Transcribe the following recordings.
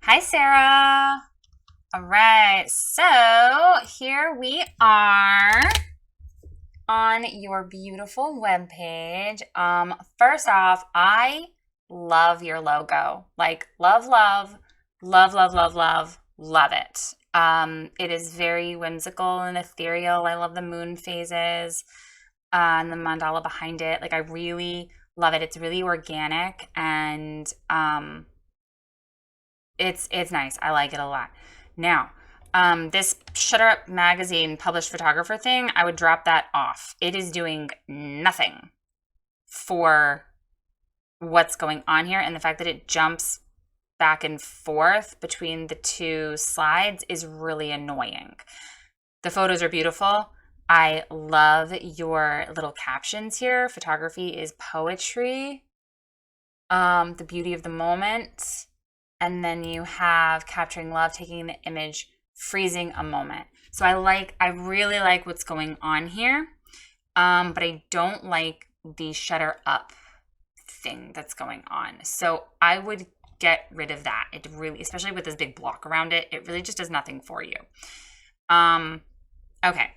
Hi, Sarah. All right, so here we are on your beautiful webpage. First off, I love your logo. Like, love, love, love, love, love, love, love it. It is very whimsical and ethereal. I love the moon phases and the mandala behind it. Like, I really love it. It's really organic and it's nice. I like it a lot. Now, this Shutter Up magazine published photographer thing, I would drop that off. It is doing nothing for what's going on here, and the fact that it jumps back and forth between the two slides is really annoying. The photos are beautiful. I love your little captions here. Photography is poetry. The beauty of the moment. And then you have capturing love, taking the image, freezing a moment. So I really like what's going on here. But I don't like the shutter up thing that's going on. So I would get rid of that. It really, especially with this big block around it, it really just does nothing for you. Okay.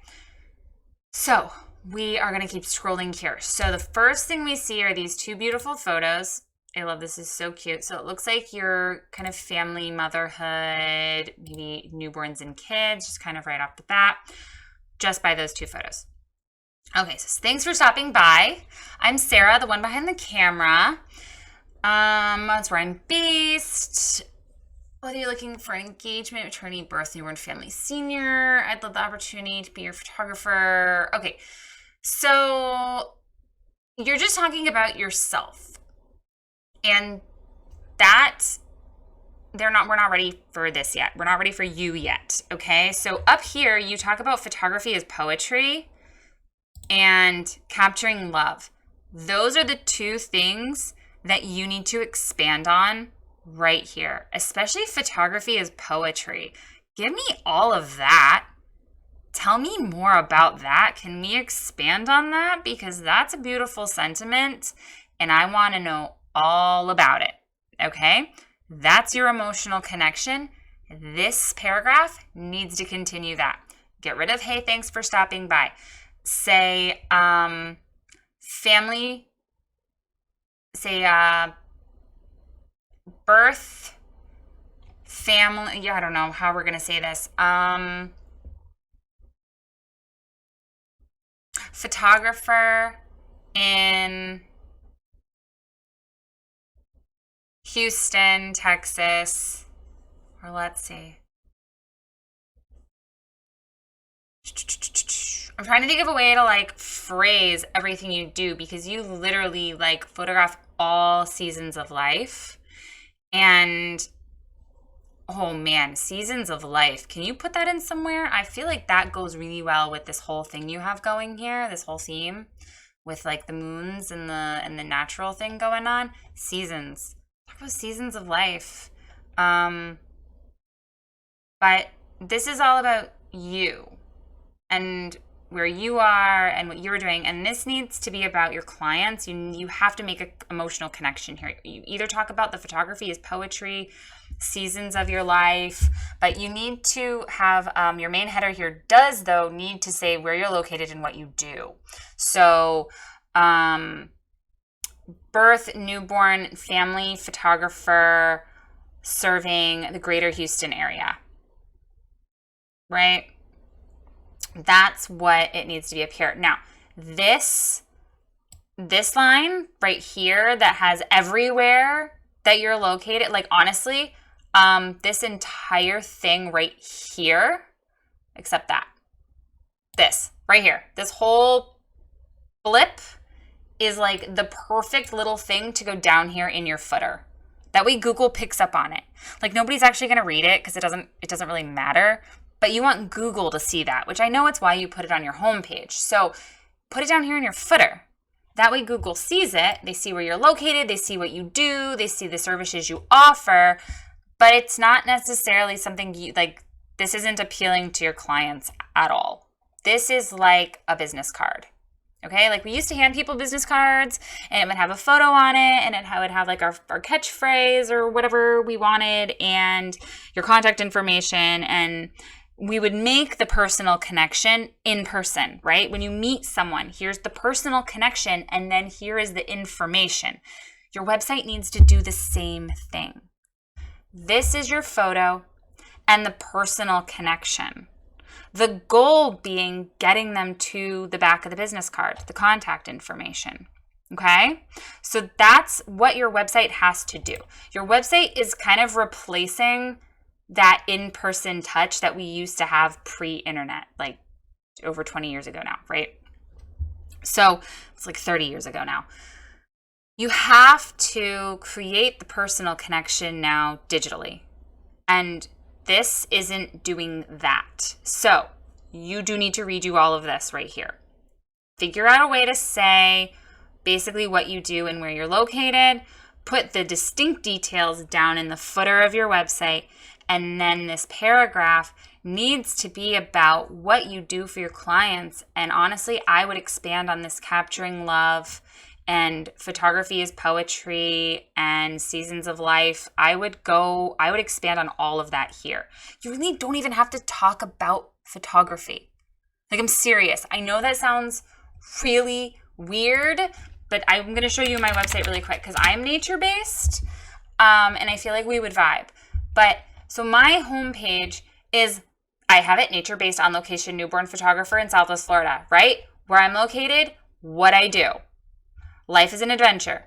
So we are going to keep scrolling here. So the first thing we see are these two beautiful photos. I love this. Is so cute. So it looks like your kind of family, motherhood, maybe newborns and kids, just kind of right off the bat, just by those two photos. Okay, so thanks for stopping by. I'm Sarah, the one behind the camera. That's where I'm based. Whether you're looking for an engagement, maternity, birth, newborn, family, senior, I'd love the opportunity to be your photographer. Okay, so you're just talking about yourself. And we're not ready for this yet. We're not ready for you yet. Okay. So up here, you talk about photography as poetry and capturing love. Those are the two things that you need to expand on right here, especially photography as poetry. Give me all of that. Tell me more about that. Can we expand on that? Because that's a beautiful sentiment and I want to know all about it. Okay? That's your emotional connection. This paragraph needs to continue that. Get rid of, hey, thanks for stopping by. Say, family, say, birth, family, yeah, I don't know how we're going to say this. Photographer in Houston, Texas, or let's see. I'm trying to think of a way to like phrase everything you do because you literally like photograph all seasons of life. And oh man, seasons of life. Can you put that in somewhere? I feel like that goes really well with this whole thing you have going here, this whole theme with like the moons and the natural thing going on. Seasons. Seasons of life. But this is all about you and where you are and what you're doing. And this needs to be about your clients. You have to make an emotional connection here. You either talk about the photography as poetry, seasons of your life, but you need to have your main header here does, though, need to say where you're located and what you do. So, birth, newborn, family, photographer, serving the greater Houston area, right? That's what it needs to be up here. Now, this line right here that has everywhere that you're located, like honestly, this entire thing right here, except that, this right here, this whole blip is like the perfect little thing to go down here in your footer. That way Google picks up on it. Like nobody's actually going to read it because it doesn't really matter, but you want Google to see that, which I know it's why you put it on your homepage. So put it down here in your footer. That way Google sees it. They see where you're located. They see what you do. They see the services you offer, but it's not necessarily something this isn't appealing to your clients at all. This is like a business card. Okay, like we used to hand people business cards and it would have a photo on it and it would have like our catchphrase or whatever we wanted and your contact information, and we would make the personal connection in person, right? When you meet someone, here's the personal connection and then here is the information. Your website needs to do the same thing. This is your photo and the personal connection. The goal being getting them to the back of the business card, the contact information. Okay? So that's what your website has to do. Your website is kind of replacing that in-person touch that we used to have pre-internet, like over 20 years ago now, right? So it's like 30 years ago now. You have to create the personal connection now digitally. And this isn't doing that. So you do need to redo all of this right here. Figure out a way to say basically what you do and where you're located. Put the distinct details down in the footer of your website. And then this paragraph needs to be about what you do for your clients. And honestly, I would expand on this: capturing love and photography is poetry and seasons of life. I would expand on all of that here. You really don't even have to talk about photography. Like, I'm serious. I know that sounds really weird, but I'm going to show you my website really quick because I'm nature-based and I feel like we would vibe. But so my homepage is, I have it nature-based, on location, newborn photographer in Southwest Florida, right? Where I'm located, what I do. Life is an adventure.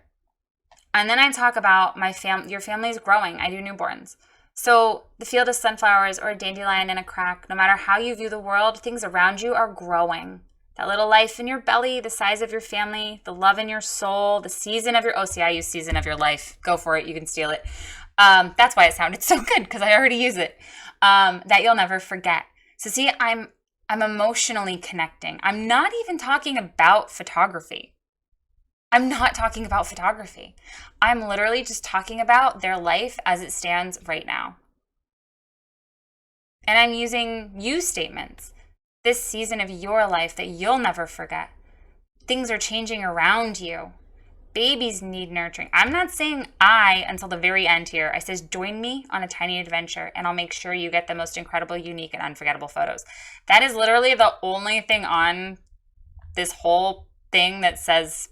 And then I talk about your family is growing. I do newborns. So the field of sunflowers or a dandelion in a crack, no matter how you view the world, things around you are growing. That little life in your belly, the size of your family, the love in your soul, the season of your, I use season of your life. Go for it. You can steal it. That's why it sounded so good, because I already use it. That you'll never forget. So see, I'm emotionally connecting. I'm not even talking about photography. I'm literally just talking about their life as it stands right now. And I'm using you statements. This season of your life that you'll never forget. Things are changing around you. Babies need nurturing. I'm not saying until the very end here. I says, join me on a tiny adventure and I'll make sure you get the most incredible, unique, and unforgettable photos. That is literally the only thing on this whole thing that says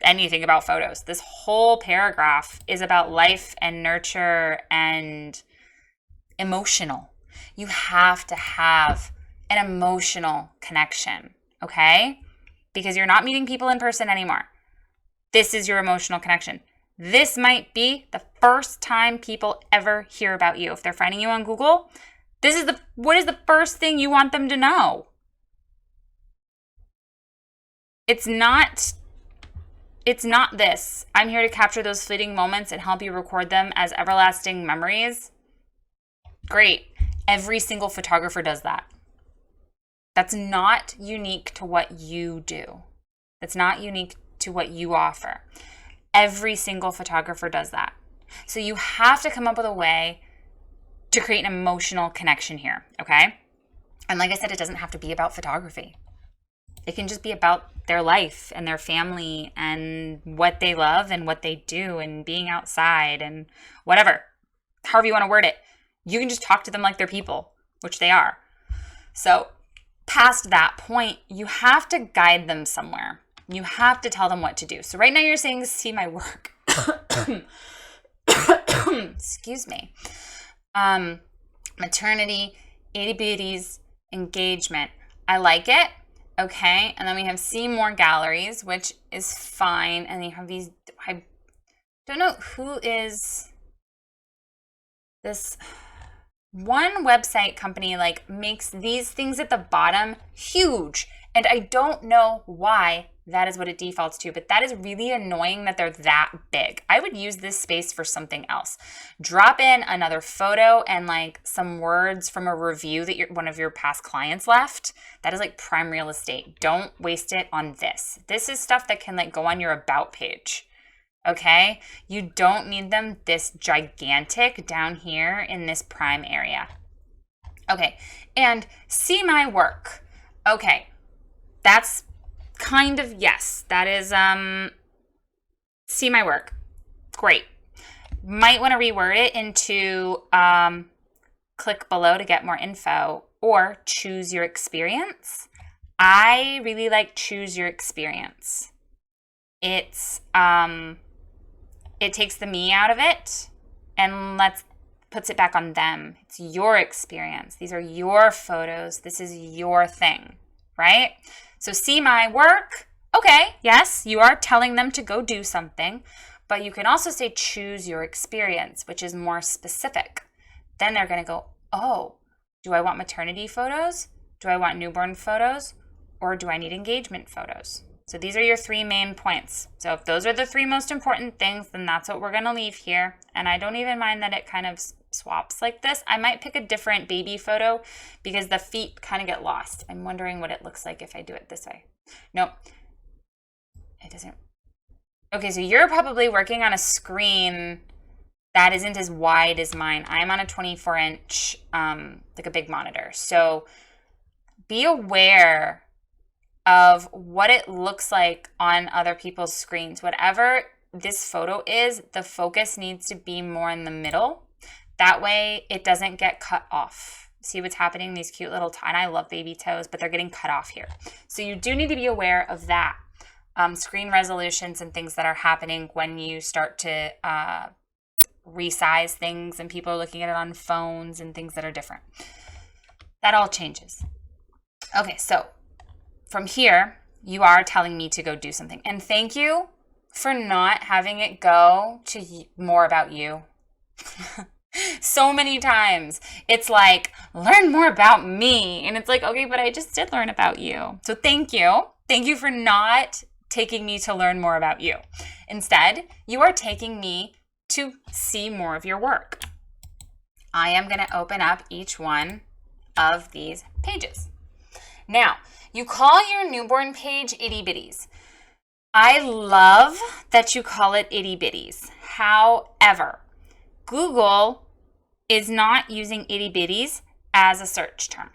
anything about photos. This whole paragraph is about life and nurture and emotional. You have to have an emotional connection, okay? Because you're not meeting people in person anymore. This is your emotional connection. This might be the first time people ever hear about you. If they're finding you on Google, what is the first thing you want them to know? It's not this. I'm here to capture those fleeting moments and help you record them as everlasting memories. Great. Every single photographer does that. That's not unique to what you do. That's not unique to what you offer. Every single photographer does that. So you have to come up with a way to create an emotional connection here, okay? And like I said, it doesn't have to be about photography. It can just be about their life and their family and what they love and what they do and being outside and whatever. However you want to word it. You can just talk to them like they're people, which they are. So past that point, you have to guide them somewhere. You have to tell them what to do. So right now you're saying, see my work. Excuse me. Maternity, itty bitties, engagement. I like it. Okay. And then we have see more galleries, which is fine. And you have these, I don't know who is this one website company, like makes these things at the bottom huge. And I don't know why that is what it defaults to, but that is really annoying that they're that big. I would use this space for something else. Drop in another photo and like some words from a review that one of your past clients left. That is like prime real estate. Don't waste it on this. This is stuff that can like go on your about page. Okay? You don't need them this gigantic down here in this prime area. Okay. And see my work. Okay. That's kind of, yes. That is, see my work. Great. Might want to reword it into click below to get more info, or choose your experience. I really like choose your experience. It's it takes the me out of it and puts it back on them. It's your experience. These are your photos. This is your thing, right? So see my work. Okay, yes, you are telling them to go do something, but you can also say choose your experience, which is more specific. Then they're going to go, oh, do I want maternity photos? Do I want newborn photos? Or do I need engagement photos? So these are your 3 main points. So if those are the 3 most important things, then that's what we're going to leave here. And I don't even mind that it kind of swaps like this. I might pick a different baby photo because the feet kind of get lost. I'm wondering what it looks like if I do it this way. Nope. It doesn't. Okay, so you're probably working on a screen that isn't as wide as mine. I'm on a 24-inch, like a big monitor. So be aware of what it looks like on other people's screens. Whatever this photo is, the focus needs to be more in the middle. That way it doesn't get cut off. See what's happening? These cute little, and I love baby toes, but they're getting cut off here. So you do need to be aware of that. Screen resolutions and things that are happening when you start to resize things and people are looking at it on phones and things that are different. That all changes. Okay, so from here, you are telling me to go do something. And thank you for not having it go to more about you. So many times it's like, learn more about me. And it's like, okay, but I just did learn about you. So thank you. Thank you for not taking me to learn more about you. Instead, you are taking me to see more of your work. I am going to open up each one of these pages. Now, you call your newborn page itty bitties. I love that you call it itty bitties. However, Google is not using itty bitties as a search term.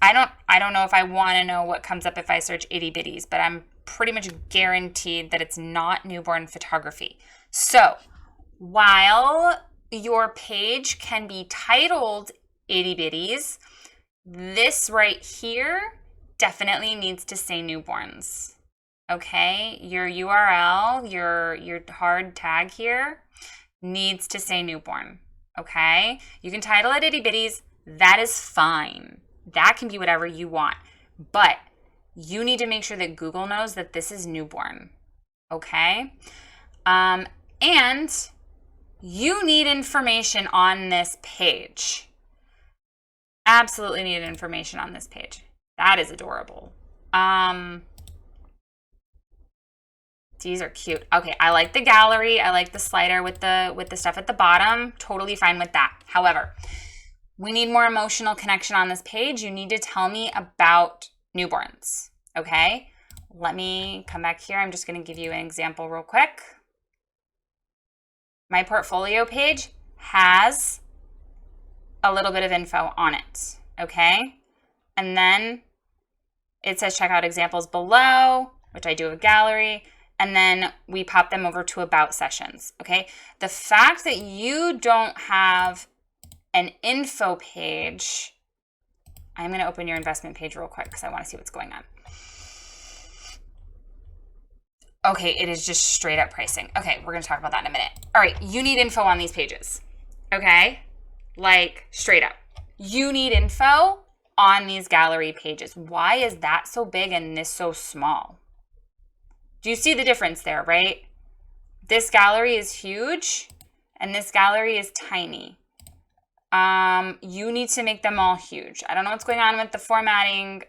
I don't know if I want to know what comes up if I search itty bitties, but I'm pretty much guaranteed that it's not newborn photography. So, while your page can be titled itty bitties, this right here definitely needs to say newborns. Okay, your URL, your hard tag here needs to say newborn. Okay, you can title it itty bitties. That is fine. That can be whatever you want. But you need to make sure that Google knows that this is newborn. Okay, and you need information on this page. Absolutely need information on this page. That is adorable. These are cute. Okay, I like the gallery. I like the slider with the stuff at the bottom. Totally fine with that. However, we need more emotional connection on this page. You need to tell me about newborns. Okay? Let me come back here. I'm just going to give you an example real quick. My portfolio page has a little bit of info on it. Okay? And then it says check out examples below, which I do have a gallery. And then we pop them over to about sessions, okay? The fact that you don't have an info page, I'm gonna open your investment page real quick because I wanna see what's going on. Okay, it is just straight up pricing. Okay, we're gonna talk about that in a minute. All right, you need info on these pages, okay? Like straight up. You need info on these gallery pages. Why is that so big and this so small? Do you see the difference there, right? This gallery is huge and this gallery is tiny. You need to make them all huge. I don't know what's going on with the formatting.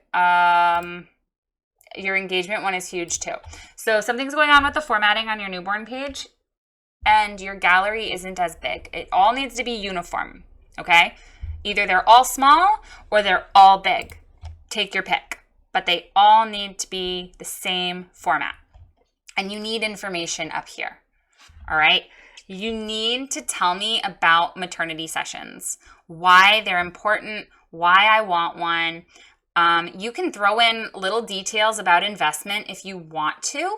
Your engagement one is huge too. So something's going on with the formatting on your newborn page and your gallery isn't as big. It all needs to be uniform, okay? Either they're all small or they're all big. Take your pick, but they all need to be the same format. And you need information up here, all right? You need to tell me about maternity sessions, why they're important, why I want one. You can throw in little details about investment if you want to.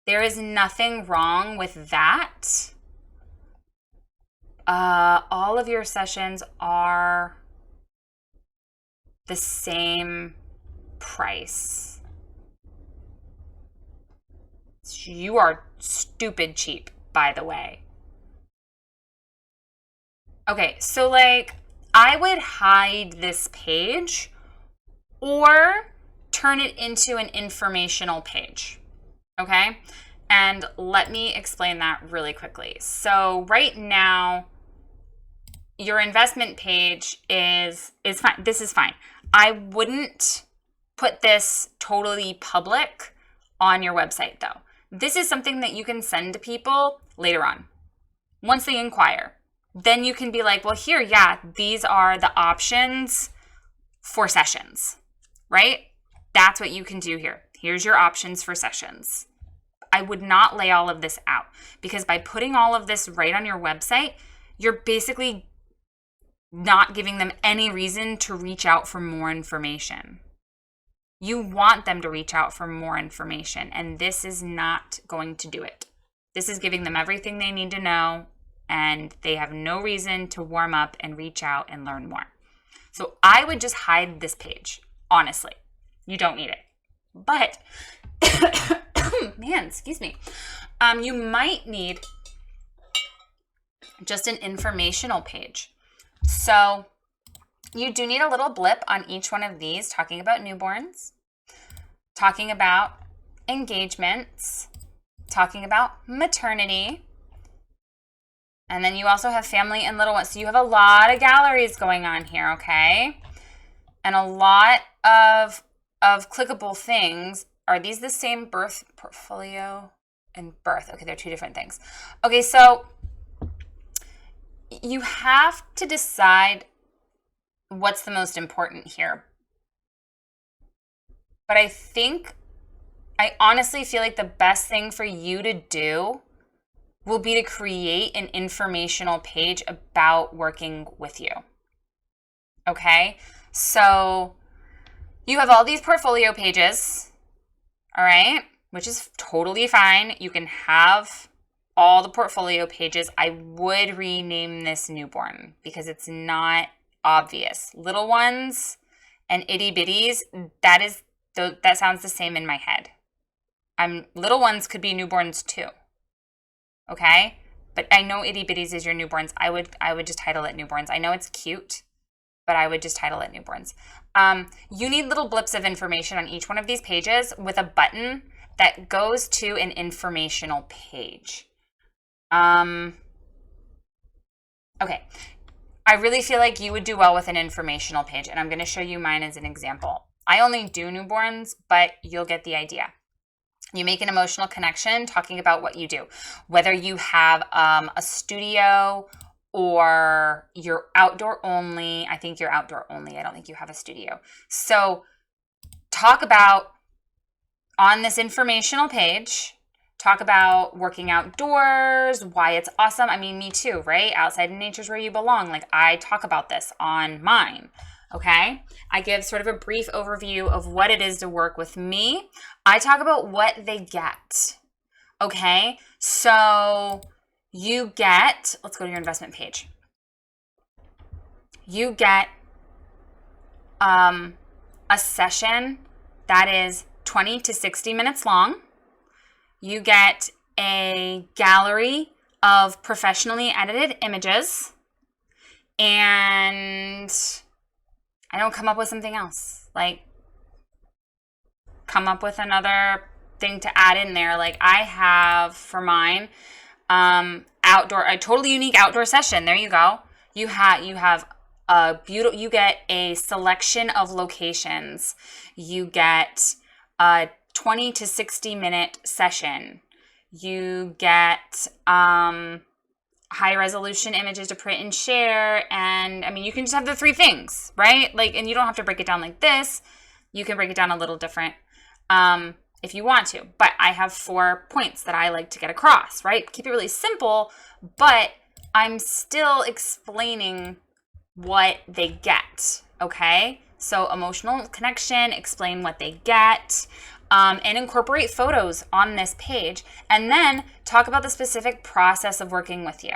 There is nothing wrong with that. All of your sessions are the same price. You are stupid cheap, by the way. Okay, so like I would hide this page or turn it into an informational page. Okay? And let me explain that really quickly. So right now, your investment page is fine. This is fine. I wouldn't put this totally public on your website though. This is something that you can send to people later on. Once they inquire, then you can be like, well, here, yeah, these are the options for sessions, right? That's what you can do here. Here's your options for sessions. I would not lay all of this out because by putting all of this right on your website, you're basically not giving them any reason to reach out for more information. You want them to reach out for more information, and this is not going to do it. This is giving them everything they need to know, and they have no reason to warm up and reach out and learn more. So I would just hide this page, honestly. You don't need it. But, man, excuse me. You might need just an informational page. So you do need a little blip on each one of these talking about newborns, talking about engagements, talking about maternity. And then you also have family and little ones. So you have a lot of galleries going on here, okay? And a lot of clickable things. Are these the same birth portfolio and birth? Okay, they're two different things. Okay, so you have to decide what's the most important here. But I honestly feel like the best thing for you to do will be to create an informational page about working with you. Okay? So you have all these portfolio pages, all right? Which is totally fine. You can have all the portfolio pages. I would rename this newborn because it's not obvious. Little ones and itty bitties, that sounds the same in my head. Little ones could be newborns too. Okay? But I know itty bitties is your newborns. I would just title it newborns. I know it's cute, but I would just title it newborns. You need little blips of information on each one of these pages with a button that goes to an informational page. Okay. I really feel like you would do well with an informational page, and I'm going to show you mine as an example. I only do newborns, but you'll get the idea. You make an emotional connection talking about what you do, whether you have a studio or you're outdoor only. I think you're outdoor only. I don't think you have a studio. So talk about, on this informational page, talk about working outdoors, why it's awesome. I mean, me too, right? Outside in nature's where you belong. Like I talk about this on mine. Okay, I give sort of a brief overview of what it is to work with me. I talk about what they get. Okay, so you get, let's go to your investment page. You get a session that is 20 to 60 minutes long. You get a gallery of professionally edited images, and I don't come up with something else. Like, come up with another thing to add in there. Like I have for mine, a totally unique outdoor session. There you go. You have a beautiful, you get a selection of locations. You get a 20 to 60 minute session. You get, high resolution images to print and share. And I mean, you can just have the three things, right? Like, and you don't have to break it down like this. You can break it down a little different if you want to. But I have 4 points that I like to get across, right? Keep it really simple, but I'm still explaining what they get, okay? So emotional connection, explain what they get, and incorporate photos on this page. And then talk about the specific process of working with you.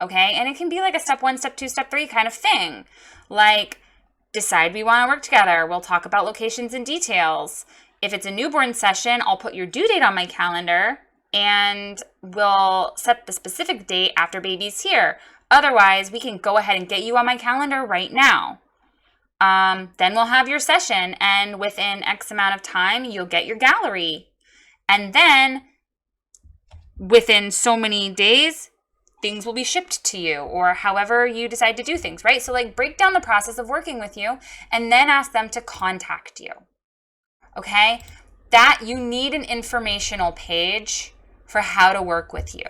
Okay? And it can be like a step 1, step 2, step 3 kind of thing. Like, decide we want to work together. We'll talk about locations and details. If it's a newborn session, I'll put your due date on my calendar and we'll set the specific date after baby's here. Otherwise, we can go ahead and get you on my calendar right now. Then we'll have your session, and within X amount of time, you'll get your gallery. And then within so many days, things will be shipped to you, or however you decide to do things, right? So like break down the process of working with you and then ask them to contact you. Okay? That you need an informational page for how to work with you.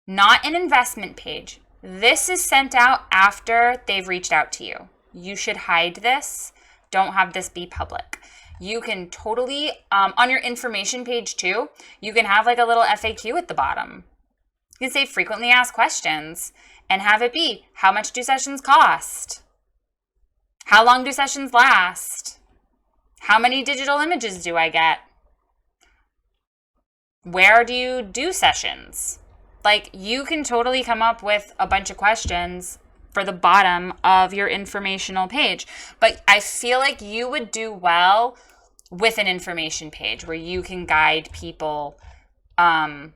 Not an investment page. This is sent out after they've reached out to you. You should hide this. Don't have this be public. You can totally, on your information page too, you can have like a little FAQ at the bottom. You can say frequently asked questions and have it be, how much do sessions cost? How long do sessions last? How many digital images do I get? Where do you do sessions? Like, you can totally come up with a bunch of questions for the bottom of your informational page. But I feel like you would do well with an information page where you can guide people to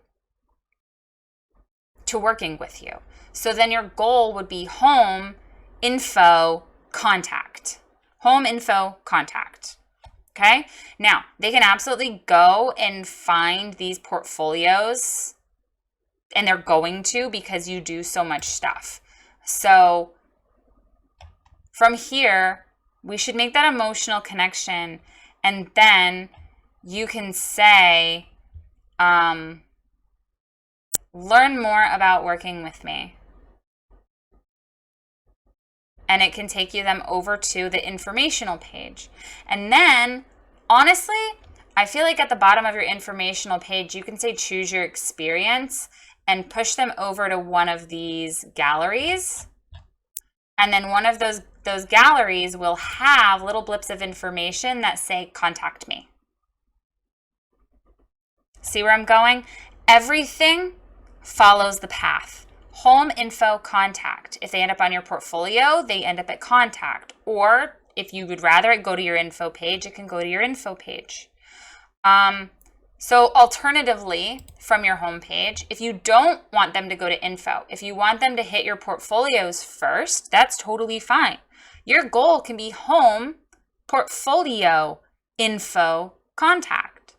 working with you. So then your goal would be home, info, contact. Home, info, contact. Okay? Now, they can absolutely go and find these portfolios, and they're going to because you do so much stuff. So from here, we should make that emotional connection, and then you can say, learn more about working with me. And it can take them over to the informational page. And then, honestly, I feel like at the bottom of your informational page, you can say choose your experience and push them over to one of these galleries. And then one of those galleries will have little blips of information that say, contact me. See where I'm going? Everything follows the path. Home, info, contact. If they end up on your portfolio, they end up at contact. Or if you would rather it go to your info page, it can go to your info page. So alternatively, from your home page, if you don't want them to go to info, if you want them to hit your portfolios first, that's totally fine. Your goal can be home, portfolio, info, contact.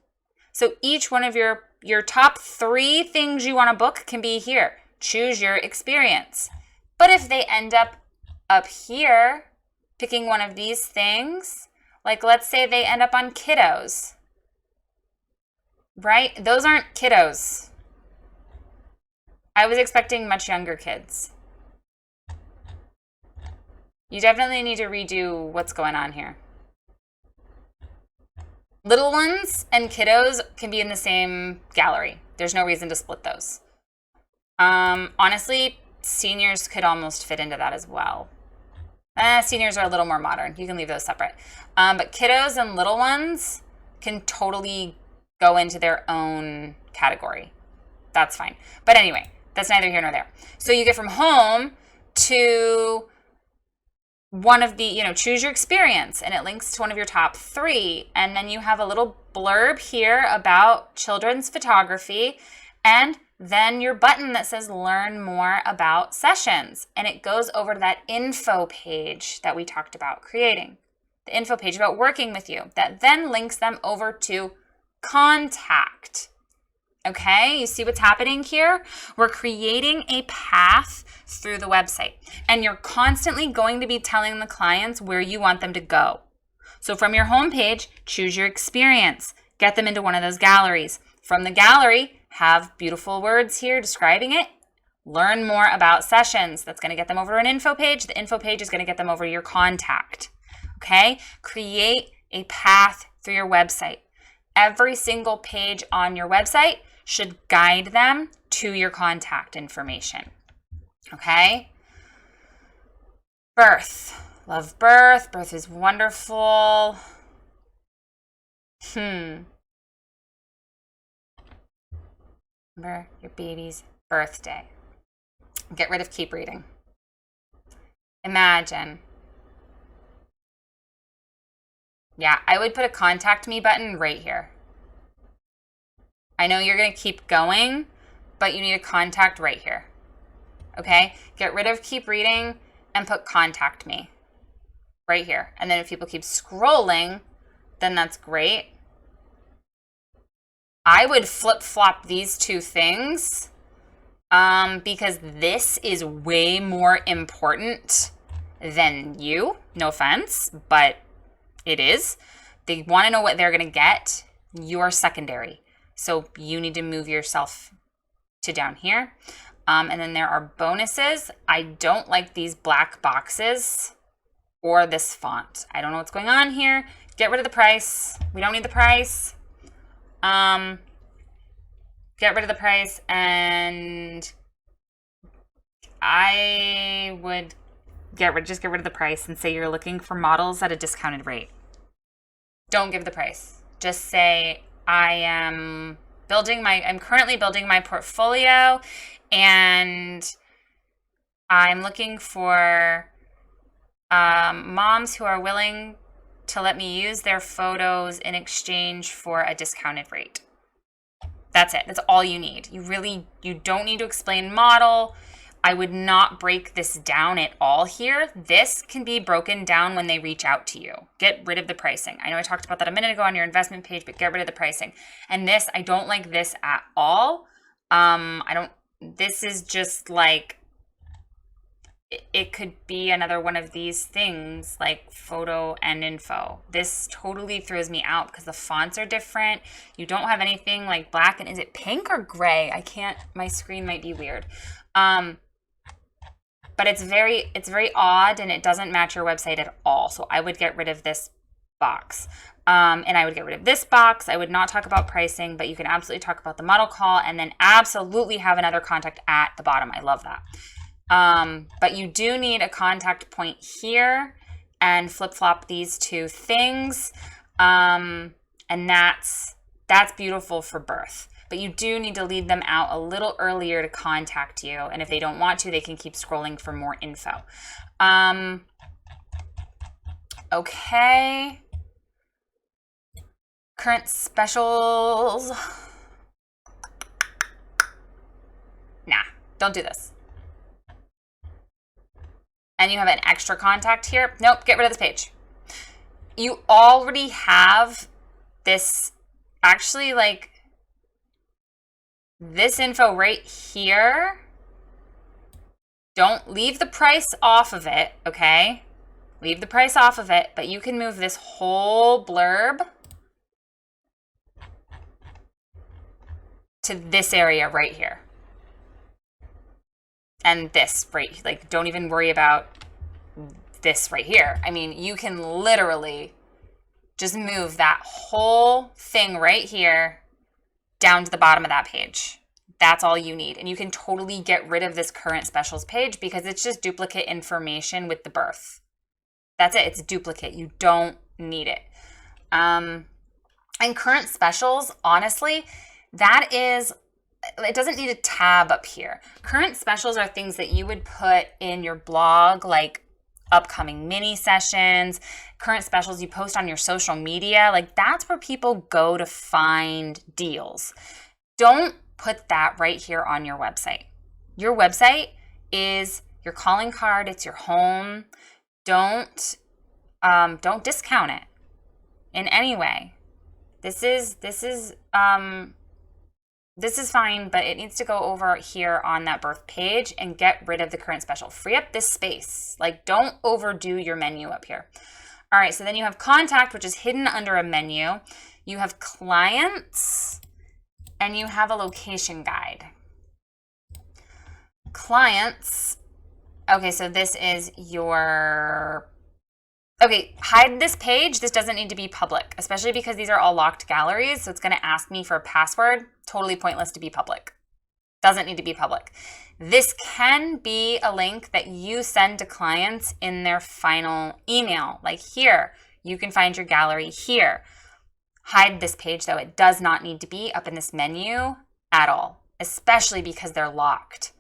So each one of your top 3 things you want to book can be here. Choose your experience. But if they end up here, picking one of these things, like let's say they end up on kiddos, right? Those aren't kiddos. I was expecting much younger kids. You definitely need to redo what's going on here. Little ones and kiddos can be in the same gallery. There's no reason to split those. Honestly, seniors could almost fit into that as well. Seniors are a little more modern. You can leave those separate. But kiddos and little ones can totally go into their own category. That's fine. But anyway, that's neither here nor there. So you get from home to one of the, choose your experience, and it links to one of your top 3. And then you have a little blurb here about children's photography, and then your button that says learn more about sessions. And it goes over to that info page that we talked about creating. The info page about working with you that then links them over to contact. Okay, you see what's happening here? We're creating a path through the website, and you're constantly going to be telling the clients where you want them to go. So from your homepage, choose your experience, get them into one of those galleries. From the gallery, have beautiful words here describing it. Learn more about sessions. That's going to get them over to an info page. The info page is going to get them over to your contact. Okay, create a path through your website. Every single page on your website should guide them to your contact information. Okay? Birth. Love birth. Birth is wonderful. Remember your baby's birthday. Get rid of keep reading. Imagine. Yeah, I would put a contact me button right here. I know you're going to keep going, but you need a contact right here. Okay? Get rid of keep reading and put contact me right here. And then if people keep scrolling, then that's great. I would flip-flop these two things because this is way more important than you. No offense, but it is. They want to know what they're going to get. You're secondary. So you need to move yourself to down here. And then there are bonuses. I don't like these black boxes or this font. I don't know what's going on here. Get rid of the price. We don't need the price. Get rid of the price, and I would just get rid of the price and say you're looking for models at a discounted rate. Don't give the price. Just say I'm currently building my portfolio, and I'm looking for moms who are willing to let me use their photos in exchange for a discounted rate. That's it. That's all you need. You don't need to explain model. I would not break this down at all here. This can be broken down when they reach out to you. Get rid of the pricing. I know I talked about that a minute ago on your investment page, but get rid of the pricing. And this, I don't like this at all. This is just like, it could be another one of these things like photo and info. This totally throws me out because the fonts are different. You don't have anything like black, and is it pink or gray? My screen might be weird. But it's very odd, and it doesn't match your website at all. So I would get rid of this box. And I would get rid of this box. I would not talk about pricing, but you can absolutely talk about the model call, and then absolutely have another contact at the bottom. I love that. But you do need a contact point here and flip-flop these two things. And that's beautiful for birth. But you do need to lead them out a little earlier to contact you. And if they don't want to, they can keep scrolling for more info. Okay. Current specials. Nah, don't do this. And you have an extra contact here. Nope, get rid of this page. You already have this, actually, like, this info right here. Don't leave the price off of it, okay? Leave the price off of it, but you can move this whole blurb to this area right here. And this, right, like, don't even worry about this right here. I mean, you can literally just move that whole thing right here down to the bottom of that page. That's all you need. And you can totally get rid of this current specials page because it's just duplicate information with the birth. That's it. It's duplicate. You don't need it. And current specials, honestly, it doesn't need a tab up here. Current specials are things that you would put in your blog, like upcoming mini sessions, current specials you post on your social media. Like, that's where people go to find deals. Don't put that right here on your website. Your website is your calling card. It's your home. Don't discount it in any way. This is fine, but it needs to go over here on that birth page and get rid of the current special. Free up this space. Like, don't overdo your menu up here. All right, so then you have contact, which is hidden under a menu. You have clients, and you have a location guide. Clients. Okay, so this is your... Okay, hide this page. This doesn't need to be public, especially because these are all locked galleries. So it's going to ask me for a password. Totally pointless to be public. Doesn't need to be public. This can be a link that you send to clients in their final email. Like here, you can find your gallery here. Hide this page though. It does not need to be up in this menu at all, especially because they're locked.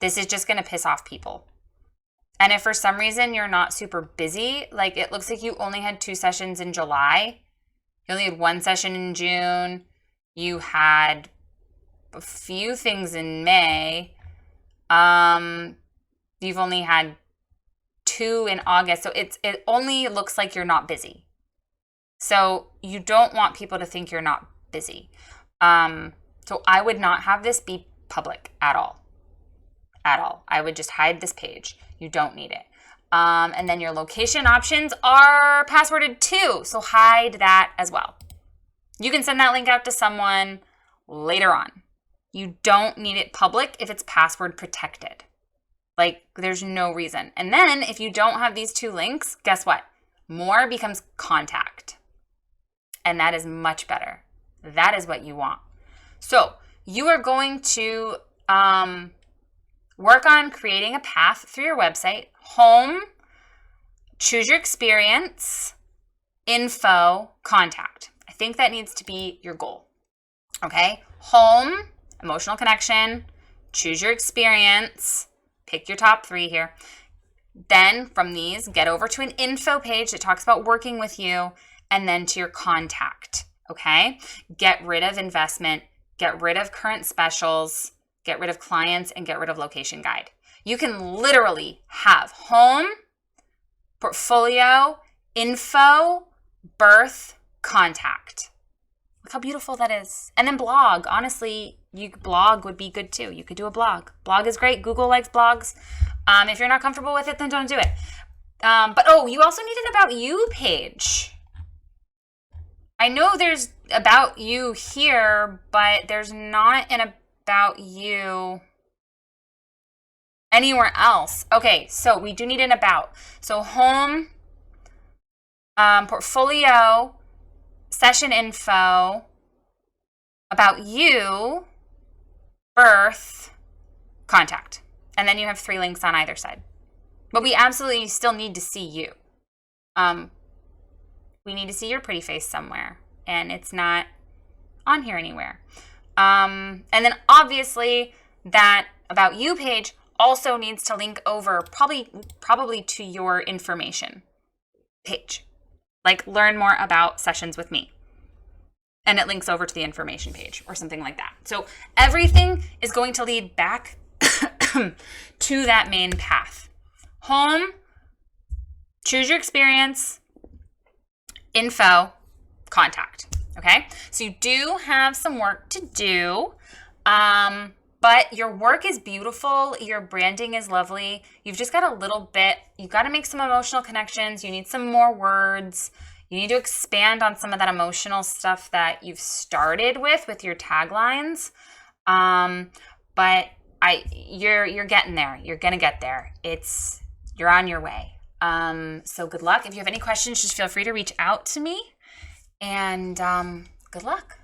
This is just going to piss off people. And if for some reason you're not super busy, like it looks like you only had 2 sessions in July, you only had 1 session in June, you had a few things in May, you've only had 2 in August, so it only looks like you're not busy. So you don't want people to think you're not busy. So I would not have this be public at all. At all. I would just hide this page. You don't need it. And then your location options are passworded too, so hide that as well. You can send that link out to someone later on. You don't need it public if it's password protected. Like, there's no reason. And then if you don't have these 2 links, guess what? More becomes contact. And that is much better. That is what you want. So you are going to work on creating a path through your website. Home, choose your experience, info, contact. I think that needs to be your goal. Okay? Home, emotional connection, choose your experience, pick your top 3 here. Then from these, get over to an info page that talks about working with you, and then to your contact. Okay? Get rid of investment, get rid of current specials, get rid of clients, and get rid of location guide. You can literally have home, portfolio, info, birth, contact. Look how beautiful that is. And then blog. Honestly, blog would be good too. You could do a blog. Blog is great. Google likes blogs. If you're not comfortable with it, then don't do it. But you also need an About You page. I know there's About You here, but there's not an About You anywhere else. Okay, so we do need an About. So home, portfolio, session info, About You, birth, contact. And then you have 3 links on either side. But we absolutely still need to see you. We need to see your pretty face somewhere. And it's not on here anywhere. And then obviously that About You page also needs to link over probably to your information page. Like learn more about sessions with me. And it links over to the information page or something like that. So everything is going to lead back to that main path. Home, choose your experience, info, contact. Okay? So you do have some work to do. But your work is beautiful. Your branding is lovely. You've just got a little bit. You've got to make some emotional connections. You need some more words. You need to expand on some of that emotional stuff that you've started with your taglines. But you're getting there. You're gonna get there. You're on your way. So good luck. If you have any questions, just feel free to reach out to me. And good luck.